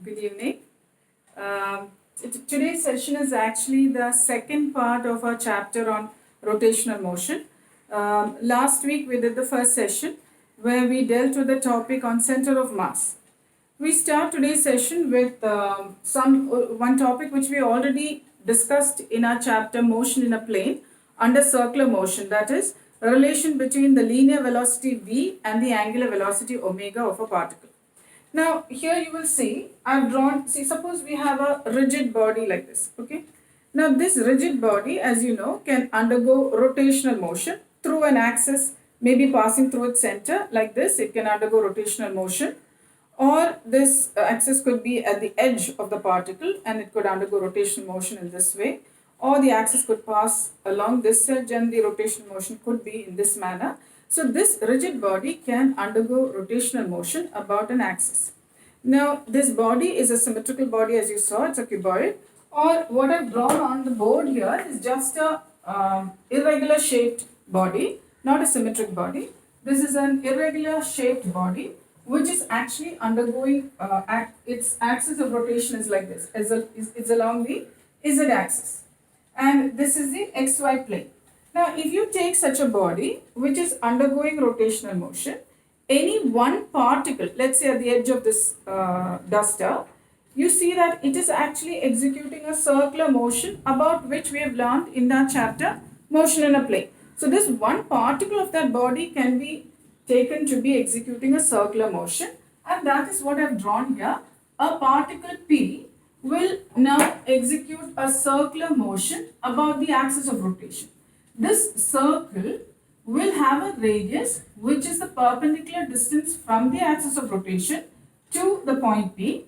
Good evening. Today's session is actually the second part of our chapter on rotational motion. Last week we did the first session where we dealt with the topic on center of mass. We start today's session with one topic which we already discussed in our chapter motion in a plane under circular motion, that is a relation between the linear velocity v and the angular velocity omega of a particle. Now here you will see I've drawn, suppose we have a rigid body like this, okay. Now this rigid body, as you know, can undergo rotational motion through an axis, maybe passing through its center like this. It can undergo rotational motion, or this axis could be at the edge of the particle and it could undergo rotational motion in this way, or the axis could pass along this edge and the rotational motion could be in this manner. So this rigid body can undergo rotational motion about an axis. Now this body is a symmetrical body, as you saw, it's a cuboid, or what I've drawn on the board here is just a irregular shaped body, not a symmetric body. This is an irregular shaped body which is actually undergoing its axis of rotation is like this, it's along the z axis, and this is the xy plane. Now if you take such a body which is undergoing rotational motion, any one particle, let's say at the edge of this duster, you see that it is actually executing a circular motion about which we have learned in that chapter motion in a plane. So this one particle of that body can be taken to be executing a circular motion, and that is what I have drawn here. A particle P will now execute a circular motion about the axis of rotation. This circle will have a radius which is the perpendicular distance from the axis of rotation to the point P,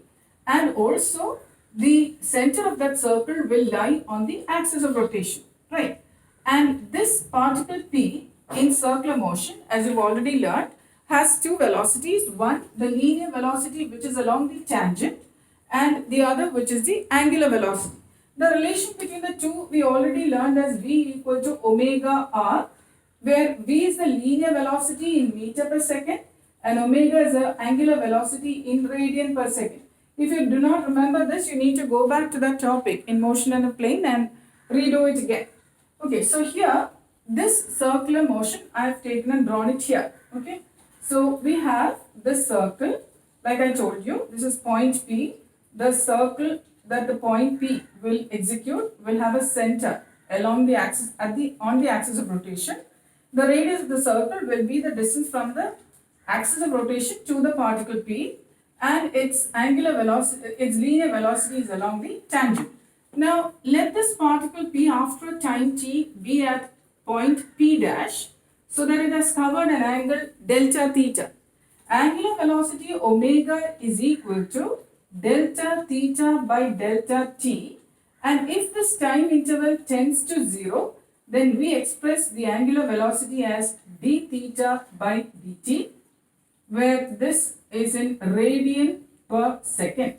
and also the center of that circle will lie on the axis of rotation, right? And this particle P in circular motion, as you've already learned, has two velocities. One, the linear velocity which is along the tangent, and the other which is the angular velocity. The relation between the two we already learned as v equal to omega r, where v is the linear velocity in meter per second and omega is the angular velocity in radian per second. If you do not remember this, you need to go back to that topic in motion in a plane and redo it again. Okay, so here this circular motion I have taken and drawn it here. Okay, so we have this circle, like I told you, this is point P. The circle that the point P will execute will have a center along the axis on the axis of rotation. The radius of the circle will be the distance from the axis of rotation to the particle P, and its angular velocity, its linear velocity is along the tangent. Now let this particle P after a time t be at point P dash so that it has covered an angle delta theta. Angular velocity omega is equal to delta theta by delta t, and if this time interval tends to 0, then we express the angular velocity as d theta by dt, where this is in radian per second.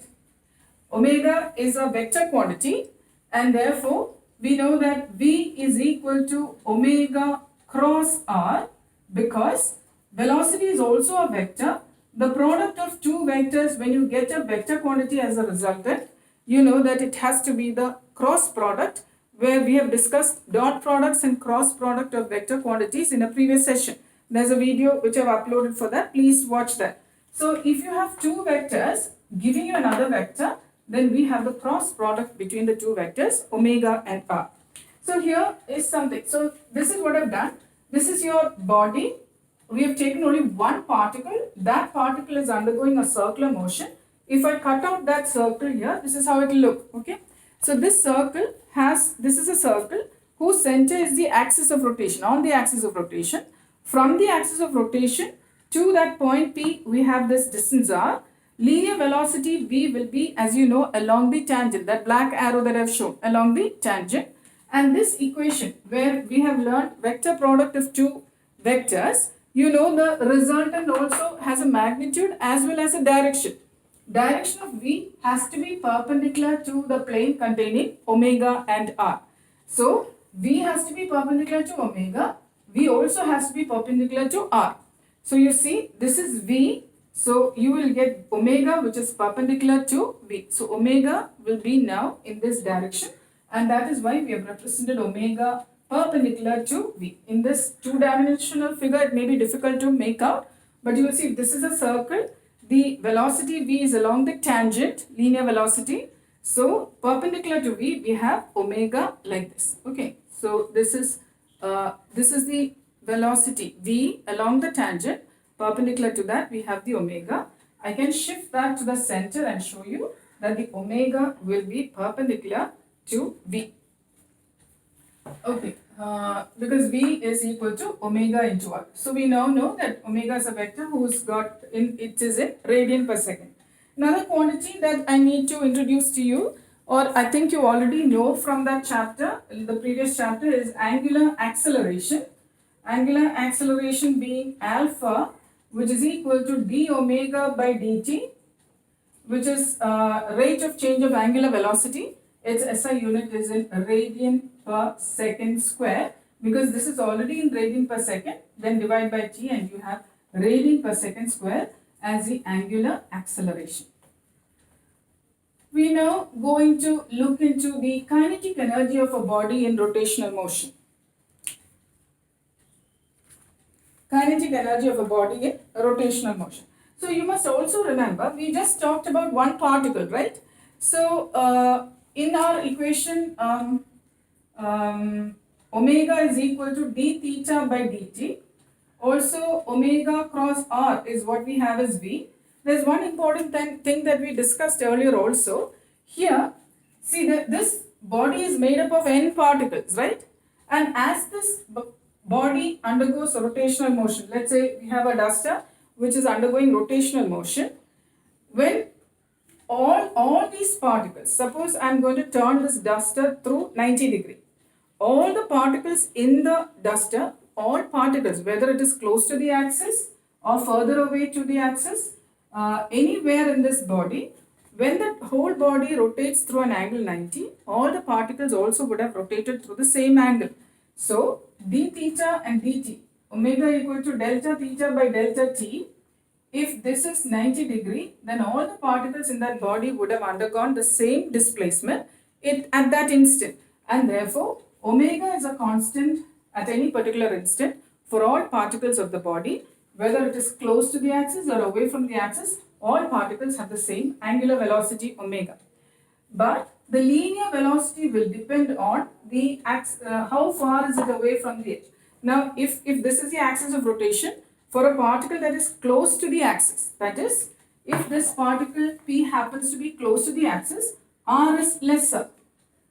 Omega is a vector quantity, and therefore we know that v is equal to omega cross r, because velocity is also a vector. The product of two vectors, when you get a vector quantity as a resultant, you know that it has to be the cross product, where we have discussed dot products and cross product of vector quantities in a previous session. There's a video which I've uploaded for that. Please watch that. So if you have two vectors giving you another vector, then we have the cross product between the two vectors, omega and r. So here is something. So this is what I've done. This is your body. We have taken only one particle. That particle is undergoing a circular motion. If I cut out that circle here, this is how it will look. Okay. So this circle this is a circle whose center is the axis of rotation, on the axis of rotation. From the axis of rotation to that point P, we have this distance r. Linear velocity v will be, as you know, along the tangent, that black arrow that I've shown, along the tangent. And this equation, where we have learned vector product of two vectors, you know the resultant also has a magnitude as well as a direction. Direction of v has to be perpendicular to the plane containing omega and r. So v has to be perpendicular to omega, v also has to be perpendicular to r. So you see, this is v So you will get omega which is perpendicular to V. So omega will be now in this direction, and that is why we have represented omega perpendicular to V. In this two-dimensional figure it may be difficult to make out, but you will see if this is a circle, the velocity V is along the tangent, linear velocity. So perpendicular to V we have omega like this. Okay, so this is the velocity V along the tangent. Perpendicular to that we have the omega. I can shift that to the center and show you that the omega will be perpendicular to V. Okay, because V is equal to omega into R. So we now know that omega is a vector it is in radian per second. Another quantity that I need to introduce to you, or I think you already know from that chapter, the previous chapter, is angular acceleration. Angular acceleration being alpha, which is equal to d omega by dt, which is rate of change of angular velocity. Its SI unit is in radian per second square, because this is already in radian per second. Then divide by t and you have radian per second square as the angular acceleration. We are now going to look into the kinetic energy of a body in rotational motion. Kinetic energy of a body in rotational motion. So you must also remember, we just talked about one particle, right? So in our equation, omega is equal to d theta by dt. Also, omega cross r is what we have as V. There's one important thing that we discussed earlier also. Here, see that this body is made up of n particles, right? And as this body undergoes rotational motion, let's say we have a duster which is undergoing rotational motion. When all these particles, suppose I am going to turn this duster through 90 degree. All the particles in the duster, all particles, whether it is close to the axis or further away to the axis, anywhere in this body, when the whole body rotates through an angle 90, all the particles also would have rotated through the same angle. So d theta and dt, omega equal to delta theta by delta t. If this is 90 degree, then all the particles in that body would have undergone the same displacement at that instant. And therefore, omega is a constant at any particular instant for all particles of the body, whether it is close to the axis or away from the axis, all particles have the same angular velocity omega. But the linear velocity will depend on the how far is it away from the edge. Now, if this is the axis of rotation, for a particle that is close to the axis, that is, if this particle P happens to be close to the axis, R is lesser.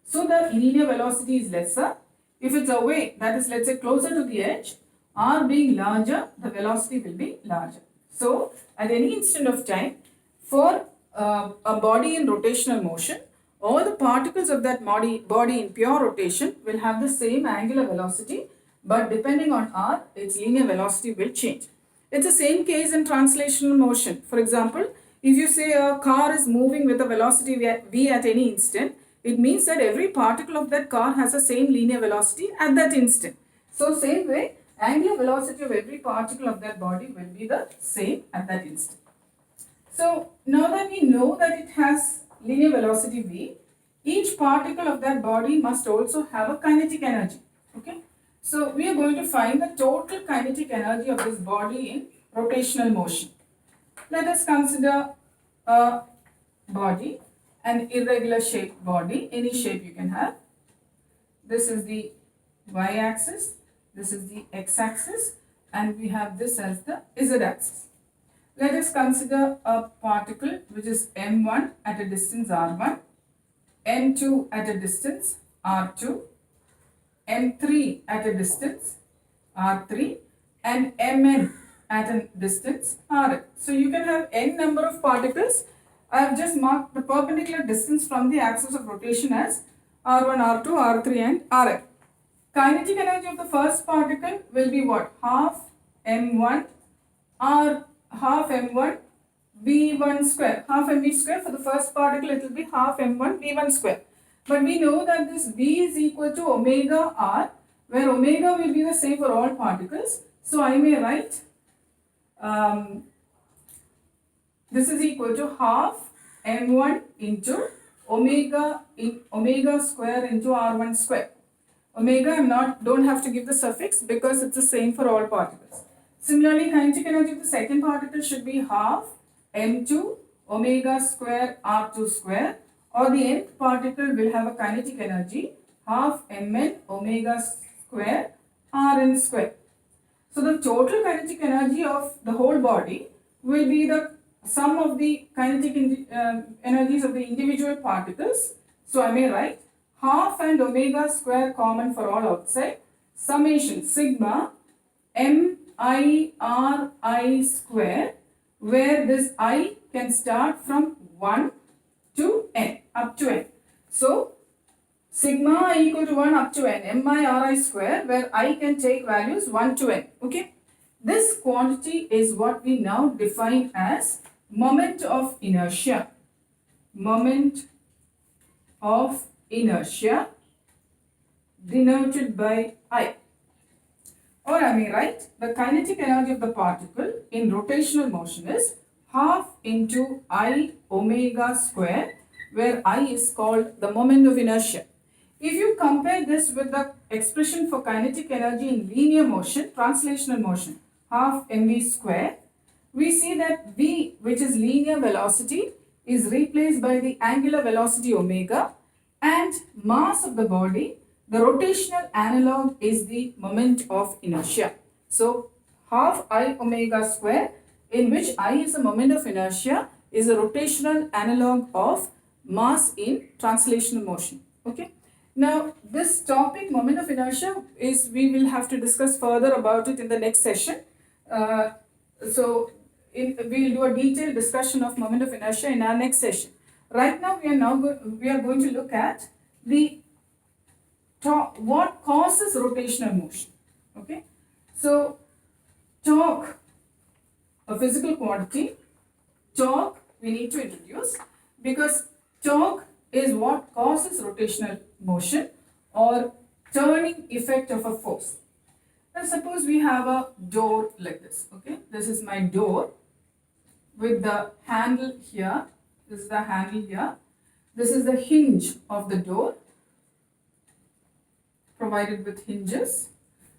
So the linear velocity is lesser. If it's away, that is, let's say closer to the edge, R being larger, the velocity will be larger. So at any instant of time, for a body in rotational motion, all the particles of that body in pure rotation will have the same angular velocity, but depending on R, its linear velocity will change. It's the same case in translational motion. For example, if you say a car is moving with a velocity v at any instant, it means that every particle of that car has the same linear velocity at that instant. So same way, angular velocity of every particle of that body will be the same at that instant. So now that we know that it has linear velocity v, each particle of that body must also have a kinetic energy. Okay. So we are going to find the total kinetic energy of this body in rotational motion. Let us consider a body, an irregular shaped body, any shape you can have. This is the y-axis, this is the x-axis, and we have this as the z-axis. Let us consider a particle which is m1 at a distance r1, m2 at a distance r2, m3 at a distance r3, and mn at a distance rn. So you can have n number of particles. I have just marked the perpendicular distance from the axis of rotation as r1, r2, r3 and rn. Kinetic energy of the first particle will be what? Half m1 v1 square. Half mv square. For the first particle it will be half m1 v1 square. But we know that this v is equal to omega r, where omega will be the same for all particles. So I may write This is equal to half m1 into omega square into r1 square. Omega, don't have to give the suffix because it's the same for all particles. Similarly, kinetic energy of the second particle should be half m2 omega square r2 square, or the nth particle will have a kinetic energy half mn omega square rn square. So the total kinetic energy of the whole body will be the sum of the kinetic energies of the individual particles. So I may write half and omega square common for all outside, summation sigma m I r I square, where this I can start from 1 to n, up to n. So sigma I equal to 1 up to n, mi ri square, where I can take values 1 to n. Okay. This quantity is what we now define as moment of inertia. Moment of inertia denoted by I. Or I may write the kinetic energy of the particle in rotational motion is half into I omega square, where I is called the moment of inertia. If you compare this with the expression for kinetic energy in linear motion, translational motion, half mv square, we see that v, which is linear velocity, is replaced by the angular velocity omega, and mass of the body, the rotational analog, is the moment of inertia. So half I omega square, in which I is the moment of inertia, is a rotational analog of mass in translational motion. Okay. Now this topic, moment of inertia, is we will have to discuss further about it in the next session. We will do a detailed discussion of moment of inertia in our next session. Right now we are going to look at the what causes rotational motion. Okay, so torque, a physical quantity. Torque we need to introduce, because torque is what causes rotational motion or turning effect of a force. Now suppose we have a door like this. Okay, this is my door with the handle here. This is the handle here. This is the hinge of the door, provided with hinges.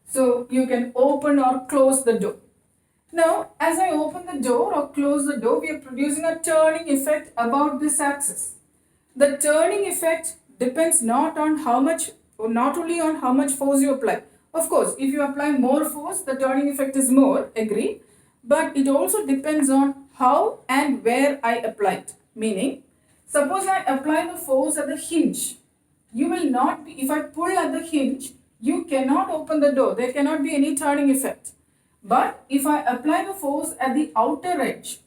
So you can open or close the door. Now, as I open the door or close the door, we are producing a turning effect about this axis. The turning effect depends not only on how much force you apply. Of course, if you apply more force, the turning effect is more, agreed. But it also depends on how and where I apply it. Meaning, suppose I apply the force at the hinge. You will not be, if I pull at the hinge, you cannot open the door. There cannot be any turning effect. But if I apply the force at the outer edge,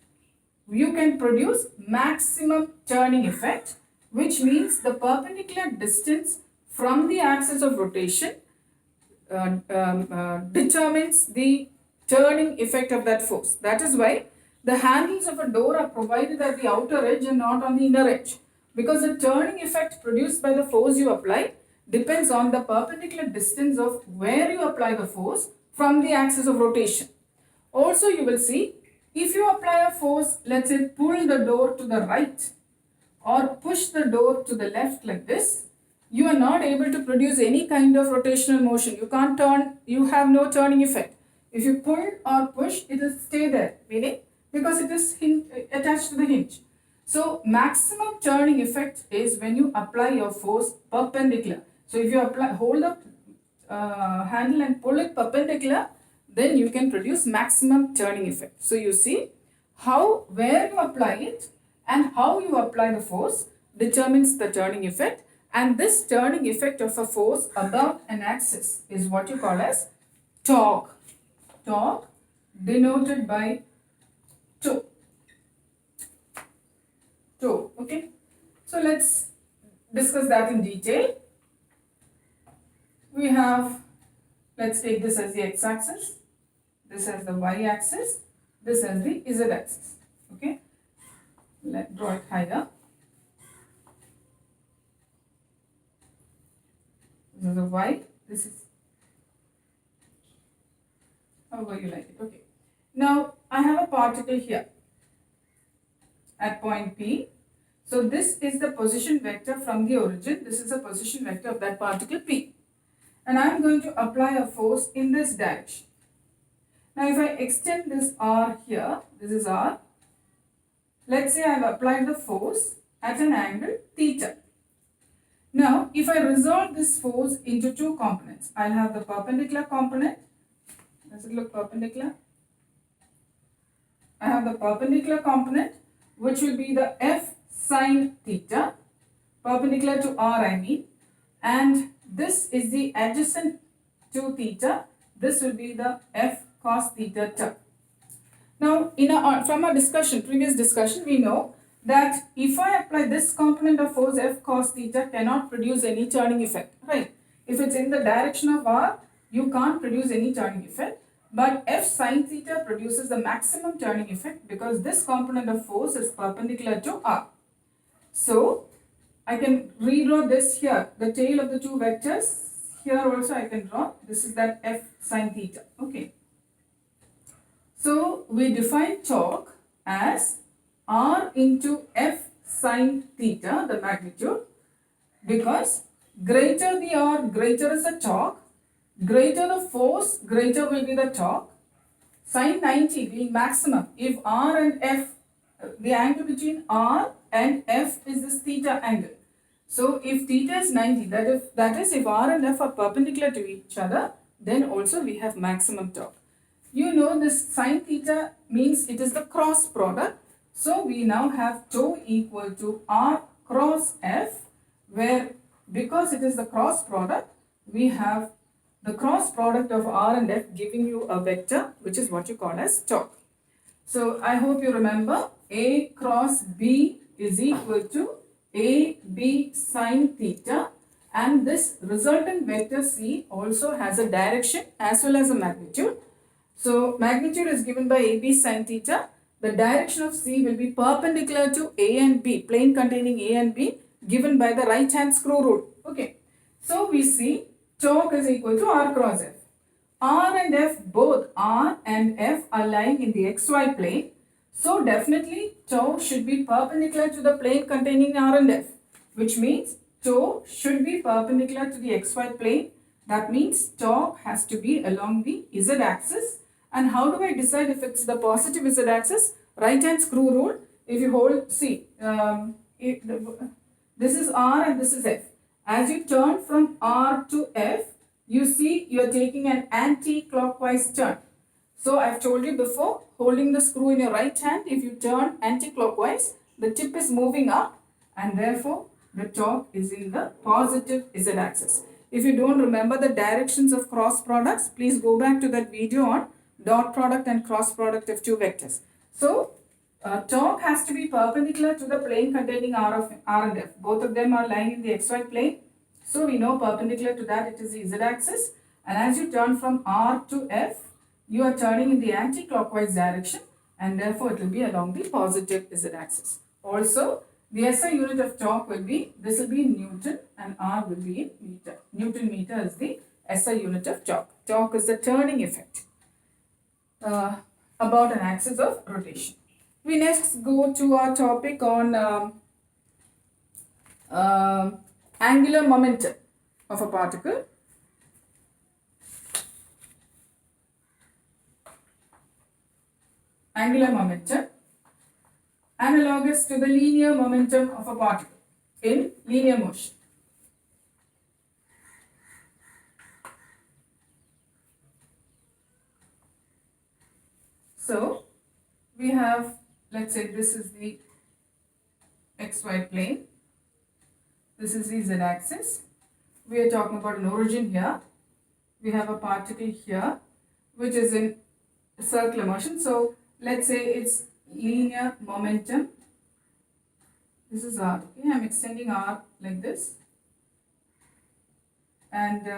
you can produce maximum turning effect, which means the perpendicular distance from the axis of rotation determines the turning effect of that force. That is why the handles of a door are provided at the outer edge and not on the inner edge, because the turning effect produced by the force you apply depends on the perpendicular distance of where you apply the force from the axis of rotation. Also, you will see, if you apply a force, let's say pull the door to the right or push the door to the left like this, you are not able to produce any kind of rotational motion. You can't turn, you have no turning effect. If you pull or push, it will stay there, meaning because it is attached to the hinge. So maximum turning effect is when you apply your force perpendicular. So if you hold the handle and pull it perpendicular, then you can produce maximum turning effect. So you see where you apply it and how you apply the force determines the turning effect, and this turning effect of a force above an axis is what you call as torque. Torque denoted by tau. Tau, okay. So let's discuss that in detail. We have, let's take this as the x-axis, this as the y-axis, this as the z-axis. Okay, let's draw it higher. This is the y, this is however you like it. Okay, now I have a particle here. at point P. So this is the position vector from the origin. This is the position vector of that particle P. And I am going to apply a force in this direction. Now if I extend this R here, this is R. Let's say I have applied the force at an angle theta. Now if I resolve this force into two components, I'll have the perpendicular component. Does it look perpendicular? I have the perpendicular component, which will be the F sine theta, perpendicular to R I mean, and this is the adjacent to theta. This will be the F cos theta term. Now, from our previous discussion, we know that if I apply this component of force F cos theta cannot produce any turning effect, right? If it's in the direction of R, you can't produce any turning effect. But F sine theta produces the maximum turning effect because this component of force is perpendicular to R. So, I can redraw this here, the tail of the two vectors. Here also I can draw, this is that F sine theta, okay. So, we define torque as R into F sine theta, the magnitude, because greater the R, greater is the torque, greater the force, greater will be the torque. Sine 90 being maximum, if R and F, the angle between R and F is this theta angle. So, if theta is 90, that is if R and F are perpendicular to each other, then also we have maximum torque. You know this sine theta means it is the cross product. So, we now have tau equal to R cross F, where because it is the cross product, we have the cross product of R and F giving you a vector, which is what you call as torque. So, I hope you remember A cross B is equal to AB sine theta, and this resultant vector C also has a direction as well as a magnitude. So, magnitude is given by AB sine theta. The direction of C will be perpendicular to A and B, plane containing A and B, given by the right hand screw rule. Okay. So, we see torque is equal to R cross F. R and F, both R and F are lying in the xy plane. So, definitely tau should be perpendicular to the plane containing R and F, which means tau should be perpendicular to the xy plane. That means torque has to be along the z axis. And how do I decide if it's the positive z axis? Right hand screw rule. If you hold, see, this is R and this is F. As you turn from R to F, you see you are taking an anti-clockwise turn. So, I have told you before, holding the screw in your right hand, if you turn anti-clockwise, the tip is moving up and therefore the torque is in the positive z axis. If you don't remember the directions of cross products, please go back to that video on dot product and cross product of two vectors. So, torque has to be perpendicular to the plane containing R and F. Both of them are lying in the xy plane. So, we know perpendicular to that it is the z axis, and as you turn from R to F, you are turning in the anti-clockwise direction, and therefore it will be along the positive z axis. Also, the SI unit of torque will be, this will be in Newton and R will be in meter. Newton meter is the SI unit of torque. Torque is the turning effect about an axis of rotation. We next go to our topic on angular momentum of a particle. Angular momentum analogous to the linear momentum of a particle in linear motion. So, we have, let's say this is the xy plane, this is the z axis. We are talking about an origin here. We have a particle here which is in circular motion. So, let's say it's linear momentum. This is R. Okay, I am extending R like this, and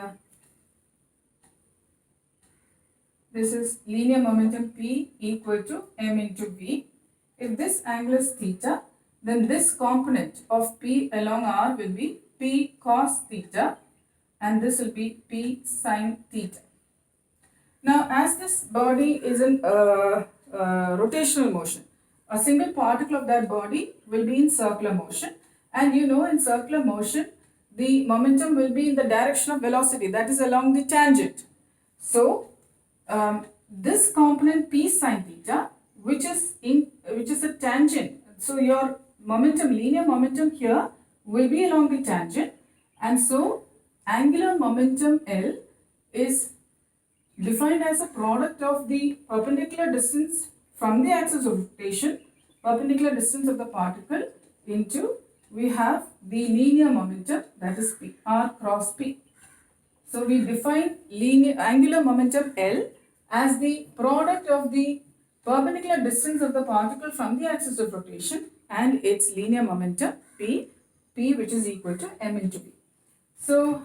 this is linear momentum P equal to m into V. If this angle is theta, then this component of P along R will be P cos theta, and this will be P sin theta. Now, as this body is in rotational motion, a single particle of that body will be in circular motion. And you know, in circular motion, the momentum will be in the direction of velocity, that is along the tangent. So, this component p sine theta, which is a tangent. So, your momentum, linear momentum here will be along the tangent, and so angular momentum L is defined as a product of the perpendicular distance from the axis of rotation, perpendicular distance of the particle into, we have the linear momentum, that is P, R cross P. So we define angular momentum L as the product of the perpendicular distance of the particle from the axis of rotation and its linear momentum P, which is equal to m into v. So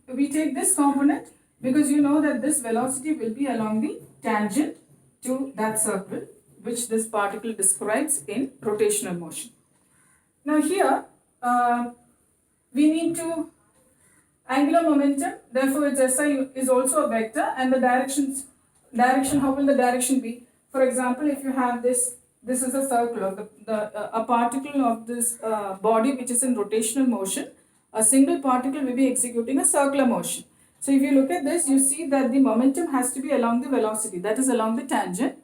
we take this component because you know that this velocity will be along the tangent to that circle which this particle describes in rotational motion. Now here we need to angular momentum, therefore its SI is also a vector, and the direction, how will the direction be? For example, if you have this is a circle of a particle of this body which is in rotational motion, a single particle will be executing a circular motion. So if you look at this, you see that the momentum has to be along the velocity, that is along the tangent.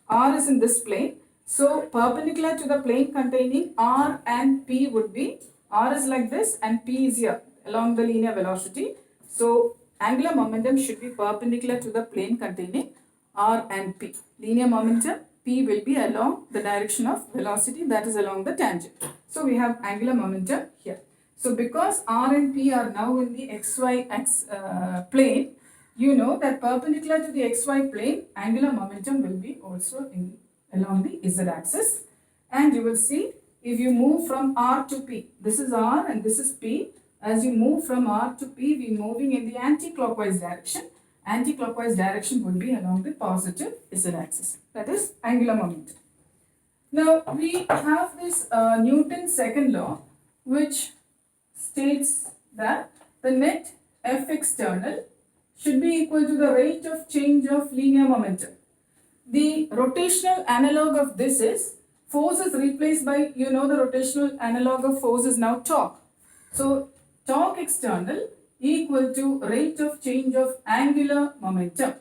R is in this plane. So perpendicular to the plane containing R and P would be, R is like this and P is here along the linear velocity. So angular momentum should be perpendicular to the plane containing R and P. Linear momentum P will be along the direction of velocity, that is along the tangent. So we have angular momentum here. So because R and P are now in the xy plane, you know that perpendicular to the xy plane, angular momentum will be also along the z axis. And you will see if you move from R to P, this is R and this is P. As you move from R to P, we are moving in the anti-clockwise direction. Anti-clockwise direction would be along the positive z axis. That is angular momentum. Now we have this Newton's second law, which states that the net F external should be equal to the rate of change of linear momentum. The rotational analog of this is force is replaced by, you know, the rotational analog of force is now torque. So torque external equal to rate of change of angular momentum.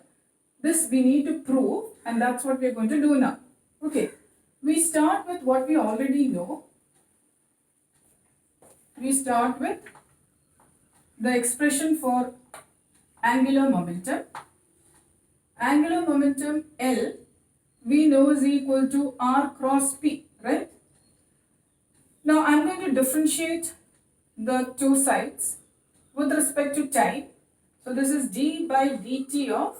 This we need to prove, and that's what we are going to do now. Okay, we start with what we already know. We start with the expression for angular momentum. Angular momentum L we know is equal to R cross P, right? Now I'm going to differentiate the two sides with respect to time. So this is d by dt of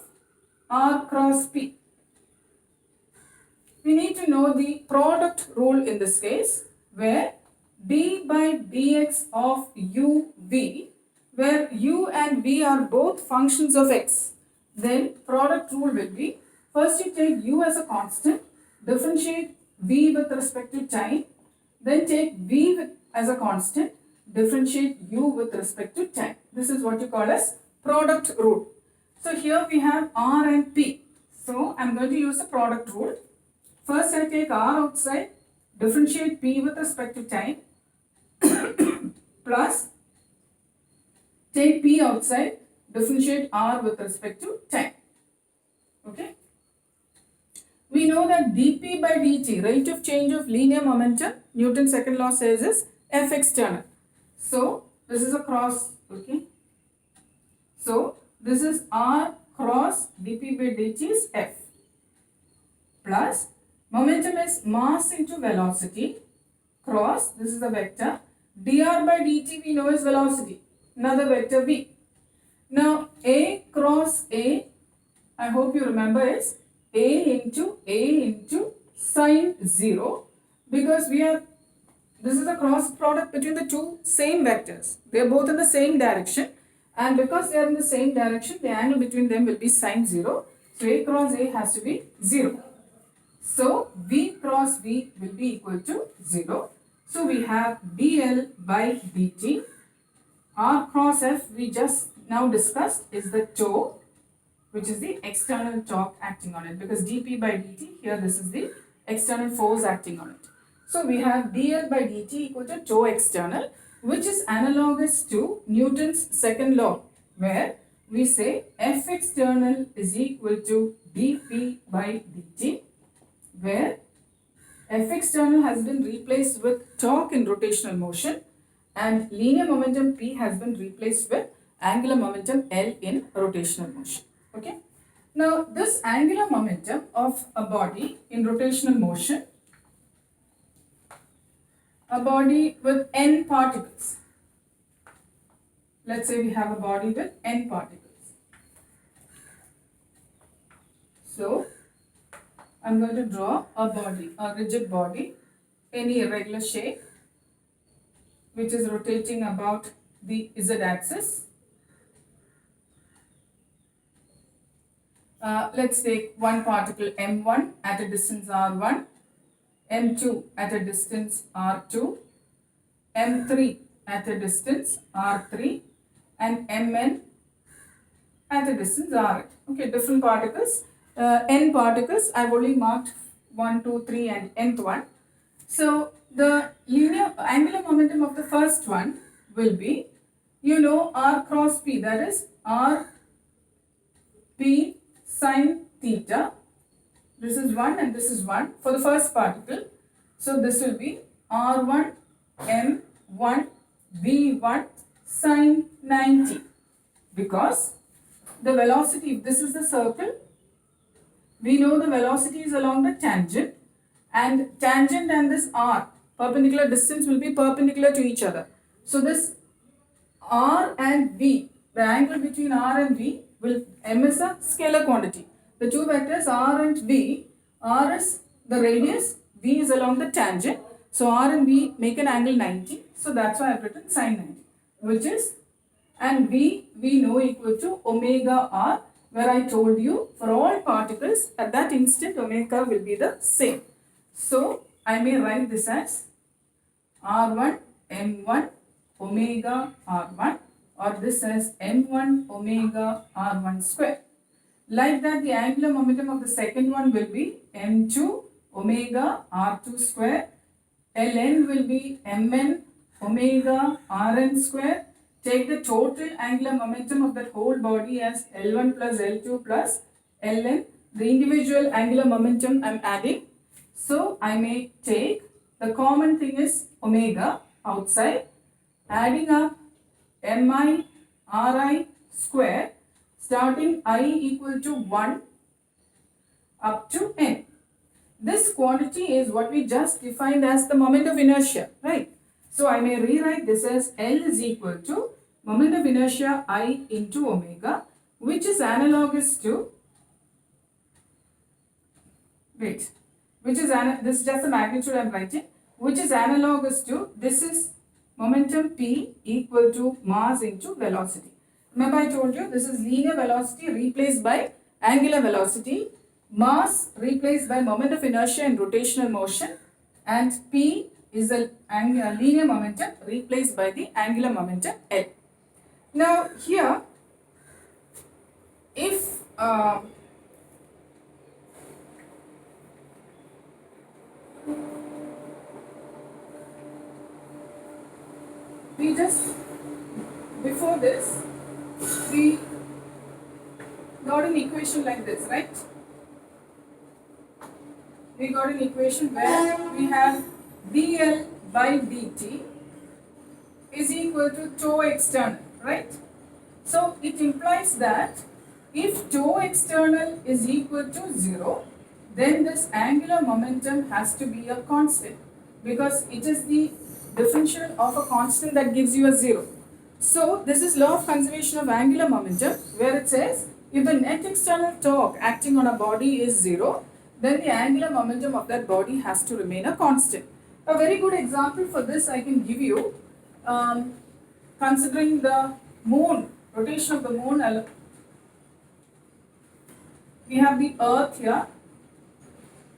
R cross P. We need to know the product rule in this case, where d by dx of u v, where u and v are both functions of x. Then product rule will be, first you take u as a constant, differentiate v with respect to time, then take v as a constant, differentiate u with respect to time. This is what you call as product rule. So here we have R and P. So I'm going to use the product rule. First I take R outside, differentiate P with respect to time, plus take P outside, differentiate R with respect to time. Okay. We know that dP by dt, rate of change of linear momentum, Newton's second law says is F external. So this is a cross, okay. So this is R cross dP by dt is F, plus momentum is mass into velocity cross, this is a vector, dr by dt we know is velocity, another vector v. Now A cross A, I hope you remember, is A into sine 0, because this is a cross product between the two same vectors. They are both in the same direction, and because they are in the same direction, the angle between them will be sine 0. So A cross A has to be 0. So V cross V will be equal to 0. So we have dl by dt. R cross F we just now discussed is the toe, which is the external torque acting on it, because dP by dt, here this is the external force acting on it. So we have dl by dt equal to tau external, which is analogous to Newton's second law, where we say F external is equal to dp by dt, where F external has been replaced with torque in rotational motion and linear momentum P has been replaced with angular momentum L in rotational motion. Okay. Now this angular momentum of a body in rotational motion, a body with n particles. Let's say we have a body with n particles. So I'm going to draw a body, a rigid body, any irregular shape, which is rotating about the z axis. Let's take one particle m1 at a distance r1, m2 at a distance r2, m3 at a distance r3, and mn at a distance r. Okay, different particles. N particles, I've only marked 1, 2, 3 and nth one. So the linear angular momentum of the first one will be, r cross p, that is r p sine theta. This is 1 and this is 1 for the first particle. So this will be r1 m1 v1 sine 90, because the velocity, if this is the circle, we know the velocity is along the tangent, and tangent and this r, perpendicular distance, will be perpendicular to each other. So this r and v, the angle between r and v, will, m is a scalar quantity. The two vectors r and v, r is the radius, v is along the tangent. So r and v make an angle 90. So that's why I've written sine 90, which is, and v we know equal to omega r, where I told you for all particles at that instant omega will be the same. So I may write this as r1 m1 omega r1, or this as m1 omega r1 square. Like that, the angular momentum of the second one will be m2 omega r2 square, ln will be mn omega rn square. Take the total angular momentum of that whole body as L1 plus L2 plus Ln. The individual angular momentum I'm adding. So I may take, the common thing is omega outside, adding up mi ri square, starting I equal to 1 up to n. This quantity is what we just defined as the moment of inertia, right? So I may rewrite this as L is equal to moment of inertia I into omega, which is analogous to, this is just the magnitude I'm writing, which is analogous to, this is momentum P equal to mass into velocity. Remember I told you this is linear velocity replaced by angular velocity, mass replaced by moment of inertia in rotational motion, and P is a linear momentum replaced by the angular momentum L. Now here, if we just, before this, we got an equation like this, right? We got an equation where we have dl by dt is equal to tau external, right? So it implies that if tau external is equal to 0, then this angular momentum has to be a constant, because it is the differential of a constant that gives you a 0. So this is law of conservation of angular momentum, where it says if the net external torque acting on a body is 0, then the angular momentum of that body has to remain a constant. A very good example for this I can give you, considering the moon, rotation of the moon. We have the earth here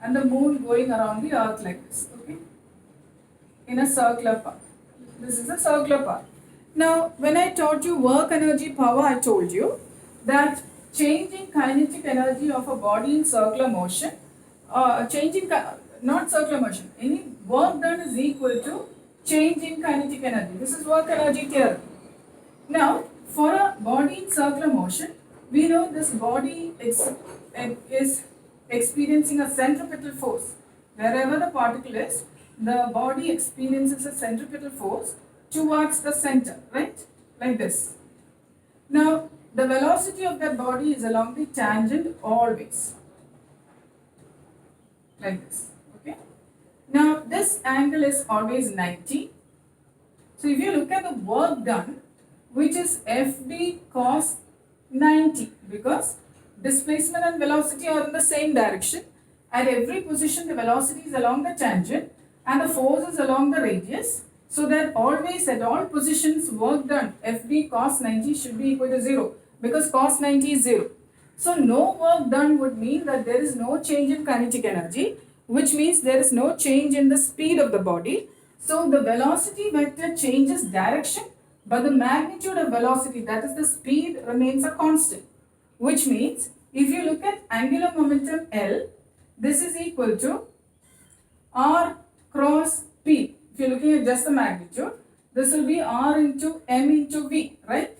and the moon going around the earth like this, okay, in a circular path. This is a circular path. Now, when I taught you work energy power, I told you that changing kinetic energy of a body in circular motion, not circular motion, any work done is equal to change in kinetic energy. This is work energy theory. Now, for a body in circular motion, we know this body is experiencing a centripetal force. Wherever the particle is, the body experiences a centripetal force towards the center, right? Like this. Now, the velocity of that body is along the tangent always. Like this. Okay. Now, this angle is always 90. So, if you look at the work done, which is FD cos 90, because displacement and velocity are in the same direction. At every position, the velocity is along the tangent and the force is along the radius. So that always at all positions work done FD cos 90 should be equal to 0, because cos 90 is 0. So no work done would mean that there is no change in kinetic energy, which means there is no change in the speed of the body. So the velocity vector changes direction, but the magnitude of velocity, that is the speed, remains a constant. Which means if you look at angular momentum L, this is equal to R cross P. If you're looking at just the magnitude, this will be R into M into V, right?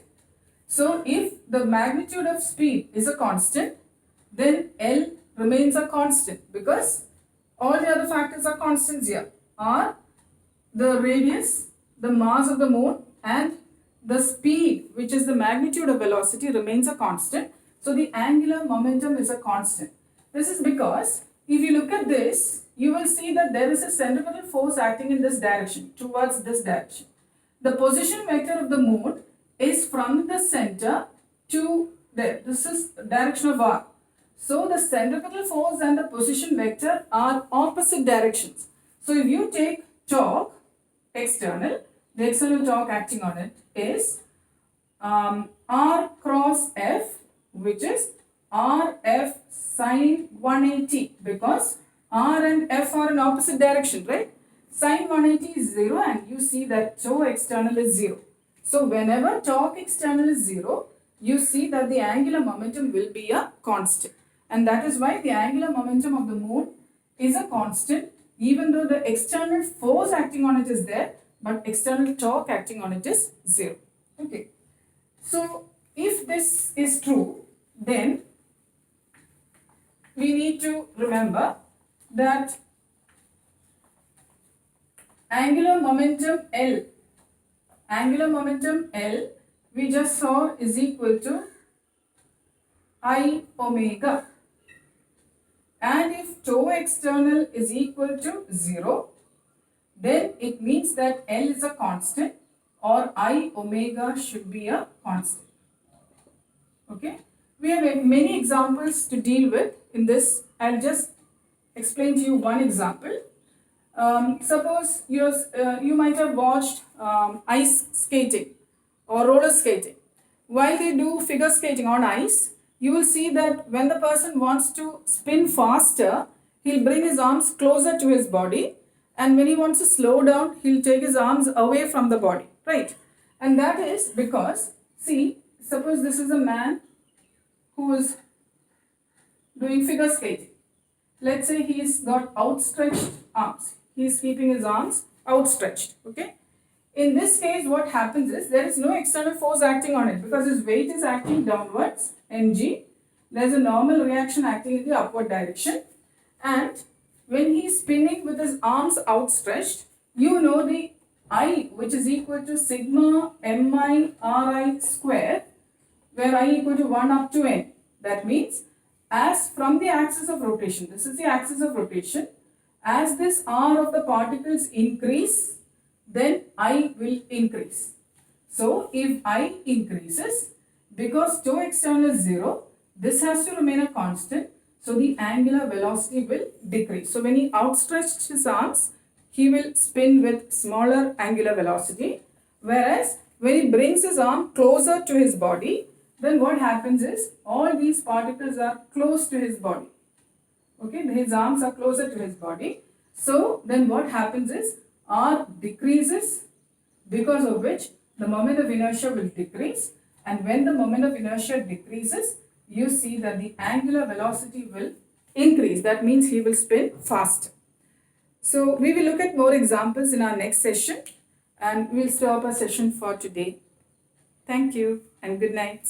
So if the magnitude of speed is a constant, then L remains a constant, because all the other factors are constants here. R, the radius, the mass of the moon, and the speed, which is the magnitude of velocity, remains a constant. So the angular momentum is a constant. This is because if you look at this, you will see that there is a centripetal force acting in this direction, towards this direction. The position vector of the moon is from the center to there. This is the direction of R. So the centripetal force and the position vector are opposite directions. So if you take torque external, the external torque acting on it is R cross F, which is RF sine 180, because R and F are in opposite direction, right? Sine 180 is 0 and you see that torque external is 0. So whenever torque external is 0, you see that the angular momentum will be a constant. And that is why the angular momentum of the moon is a constant, even though the external force acting on it is there, but external torque acting on it is 0. Okay. So if this is true, then we need to remember that angular momentum L, we just saw is equal to I omega. And if tau external is equal to 0, then it means that L is a constant, or I omega should be a constant. Okay. We have many examples to deal with in this. I'll just explain to you one example. Suppose you might have watched ice skating or roller skating. While they do figure skating on ice, you will see that when the person wants to spin faster, he'll bring his arms closer to his body, and when he wants to slow down, he'll take his arms away from the body, right? And that is because, see, suppose this is a man who is doing figure skating. Let's say he's got outstretched arms. He's keeping his arms outstretched, okay? In this case, what happens is there is no external force acting on it because his weight is acting downwards, mg. There's a normal reaction acting in the upward direction. And when he's spinning with his arms outstretched, you know the I, which is equal to sigma mi ri square, where I equal to 1 up to n. That means as from the axis of rotation, this is the axis of rotation, as this r of the particles increase, then I will increase. So if I increases, because tau external is 0, this has to remain a constant, so the angular velocity will decrease. So when he outstretched his arms, he will spin with smaller angular velocity, whereas when he brings his arm closer to his body, then what happens is all these particles are close to his body. Okay, his arms are closer to his body. So then what happens is R decreases, because of which the moment of inertia will decrease, and when the moment of inertia decreases, you see that the angular velocity will increase. That means he will spin faster. So we will look at more examples in our next session, and we'll stop our session for today. Thank you and good night.